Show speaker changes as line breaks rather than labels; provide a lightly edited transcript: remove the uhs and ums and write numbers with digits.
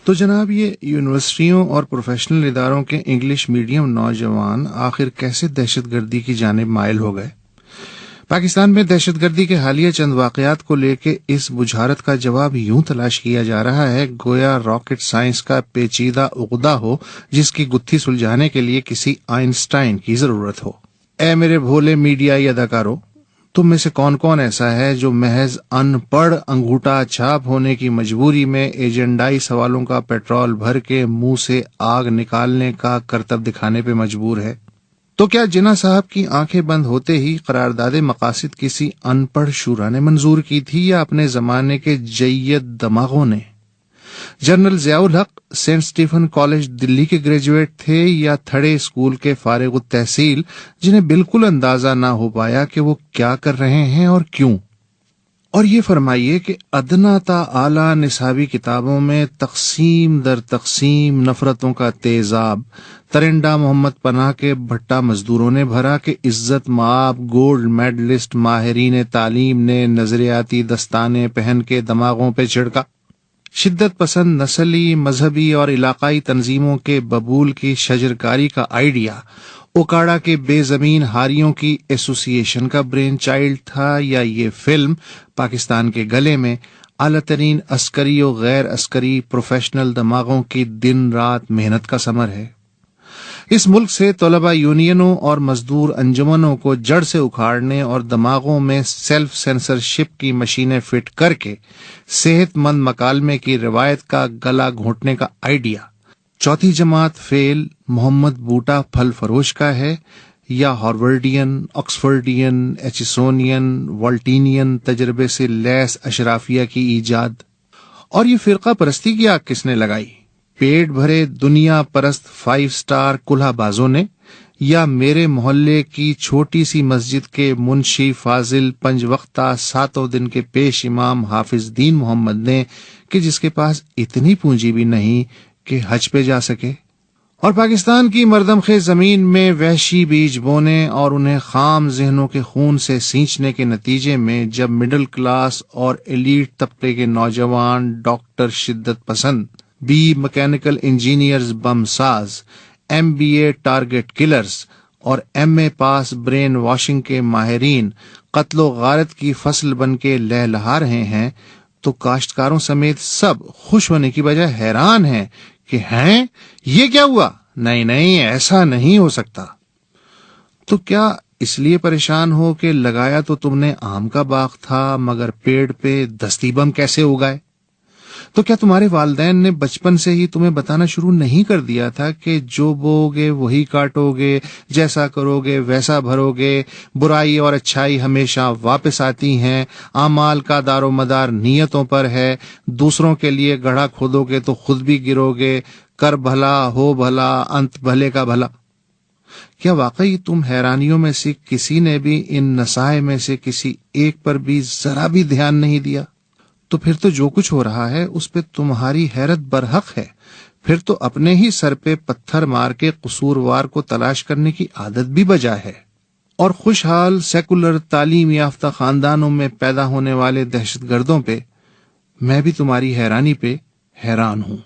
تو جناب یہ یونیورسٹیوں اور پروفیشنل اداروں کے انگلش میڈیم نوجوان آخر کیسے دہشت گردی کی جانب مائل ہو گئے؟ پاکستان میں دہشت گردی کے حالیہ چند واقعات کو لے کے اس بجھارت کا جواب یوں تلاش کیا جا رہا ہے گویا راکٹ سائنس کا پیچیدہ عقدہ ہو جس کی گتھی سلجھانے کے لیے کسی آئنسٹائن کی ضرورت ہو۔ اے میرے بھولے میڈیائی اداکاروں، تم میں سے کون کون ایسا ہے جو محض ان پڑھ انگوٹھا چھاپ ہونے کی مجبوری میں ایجنڈائی سوالوں کا پیٹرول بھر کے منہ سے آگ نکالنے کا کرتب دکھانے پہ مجبور ہے؟ تو کیا جناح صاحب کی آنکھیں بند ہوتے ہی قرارداد مقاصد کسی ان پڑھ شورا نے منظور کی تھی یا اپنے زمانے کے جید دماغوں نے؟ جنرل ضیاء الحق سینٹ اسٹیفن کالج دلی کے گریجویٹ تھے یا تھڑے اسکول کے فارغ التحصیل جنہیں بالکل اندازہ نہ ہو پایا کہ وہ کیا کر رہے ہیں اور کیوں؟ اور یہ فرمائیے کہ ادنا تا اعلیٰ نصابی کتابوں میں تقسیم در تقسیم نفرتوں کا تیزاب ترنڈا محمد پناہ کے بھٹا مزدوروں نے بھرا کہ عزت مآب گولڈ میڈلسٹ ماہرین تعلیم نے نظریاتی دستانے پہن کے دماغوں پہ چھڑکا۔ شدت پسند نسلی مذہبی اور علاقائی تنظیموں کے ببول کی شجرکاری کا آئیڈیا اوکاڑا کے بے زمین ہاریوں کی ایسوسی ایشن کا برین چائلڈ تھا یا یہ فلم پاکستان کے گلے میں اعلیٰ ترین عسکری و غیر عسکری پروفیشنل دماغوں کی دن رات محنت کا ثمر ہے؟ اس ملک سے طلبہ یونینوں اور مزدور انجمنوں کو جڑ سے اکھاڑنے اور دماغوں میں سیلف سینسرشپ کی مشینیں فٹ کر کے صحت مند مکالمے کی روایت کا گلا گھونٹنے کا آئیڈیا چوتھی جماعت فیل محمد بوٹا پھل فروش کا ہے یا ہارورڈین، آکسفورڈین، ایچسونین، والٹینین تجربے سے لیس اشرافیہ کی ایجاد؟ اور یہ فرقہ پرستی کی آگ کس نے لگائی؟ پیٹ بھرے دنیا پرست 5 سٹار کلہا بازوں نے یا میرے محلے کی چھوٹی سی مسجد کے منشی فاضل 5 وقتہ 7 دن کے پیش امام حافظ دین محمد نے کہ جس کے پاس اتنی پونجی بھی نہیں کہ حج پہ جا سکے؟ اور پاکستان کی مردم خیز زمین میں وحشی بیج بونے اور انہیں خام ذہنوں کے خون سے سینچنے کے نتیجے میں جب مڈل کلاس اور ایلیٹ طبقے کے نوجوان ڈاکٹر شدت پسند، بی میکینیکل انجینئرز بم ساز، MBA ٹارگٹ کلرز اور MA پاس برین واشنگ کے ماہرین قتل و غارت کی فصل بن کے لہلہا رہے ہیں تو کاشتکاروں سمیت سب خوش ہونے کی بجائے حیران ہیں کہ ہیں یہ کیا ہوا؟ نہیں ایسا نہیں ہو سکتا۔ تو کیا اس لیے پریشان ہو کہ لگایا تو تم نے آم کا باغ تھا مگر پیڑ پہ دستی بم کیسے اگائے؟ تو کیا تمہارے والدین نے بچپن سے ہی تمہیں بتانا شروع نہیں کر دیا تھا کہ جو بو گے وہی کاٹو گے، جیسا کرو گے ویسا بھرو گے، برائی اور اچھائی ہمیشہ واپس آتی ہیں، اعمال کا دار و مدار نیتوں پر ہے، دوسروں کے لیے گڑھا کھودو گے تو خود بھی گرو گے، کر بھلا ہو بھلا انت بھلے کا بھلا؟ کیا واقعی تم حیرانیوں میں سے کسی نے بھی ان نصائح میں سے کسی ایک پر بھی ذرا بھی دھیان نہیں دیا؟ تو پھر تو جو کچھ ہو رہا ہے اس پہ تمہاری حیرت برحق ہے، پھر تو اپنے ہی سر پہ پتھر مار کے قصوروار کو تلاش کرنے کی عادت بھی بجا ہے۔ اور خوشحال سیکولر تعلیم یافتہ خاندانوں میں پیدا ہونے والے دہشت گردوں پہ میں بھی تمہاری حیرانی پہ حیران ہوں۔